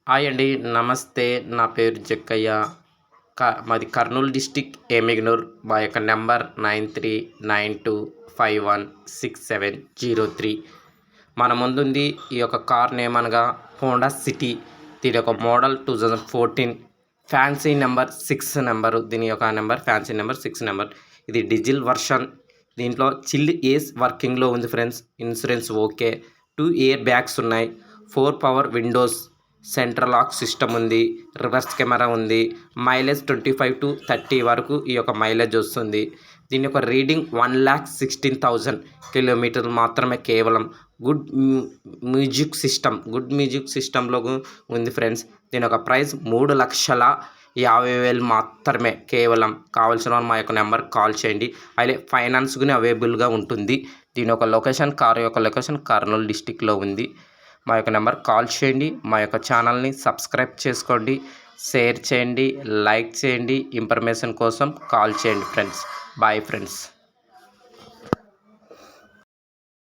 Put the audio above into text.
Hi అండి. నమస్తే. నా పేరు జక్కయ్య. మాది కర్నూలు డిస్టిక్ ఎమ్మిగనూర్. మా యొక్క నెంబర్ 9392516703. మన ముందుంది ఈ యొక్క కార్ నేమ్ అనగా హోండా సిటీ. దీని యొక్క మోడల్ 2014. Fancy number 6 number. దీని యొక్క నెంబర్ ఫ్యాన్సీ నెంబర్ 6 నెంబర్. ఇది డీజిల్ వర్షన్. దీంట్లో చిల్డ్ ఏస్ వర్కింగ్లో ఉంది friends. Insurance okay. 2 air bags ఉన్నాయి. 4 power windows, central lock system ఉంది, రివర్స్ కెమెరా ఉంది. మైలేజ్ 25 to 30 వరకు ఈ యొక్క మైలేజ్ వస్తుంది. దీని యొక్క రీడింగ్ 1,16,000 కిలోమీటర్లు మాత్రమే కేవలం. గుడ్ మ్యూజిక్ సిస్టంలో ఉంది ఫ్రెండ్స్. దీని యొక్క ప్రైస్ 3,50,000 మాత్రమే కేవలం. కావాల్సిన వాళ్ళు మా యొక్క నెంబర్కి కాల్ చేయండి. అయితే ఫైనాన్స్ కూడా అవైలబుల్గా ఉంటుంది. దీని యొక్క కారు యొక్క లొకేషన్ కర్నూలు డిస్టిక్లో ఉంది. మా యొక్క నెంబర్ కాల్ చేయండి. మా యొక్క ఛానల్ని సబ్స్క్రైబ్ చేసుకోండి, షేర్ చేయండి, లైక్ చేయండి. ఇన్ఫర్మేషన్ కోసం కాల్ చేయండి ఫ్రెండ్స్. Bye friends.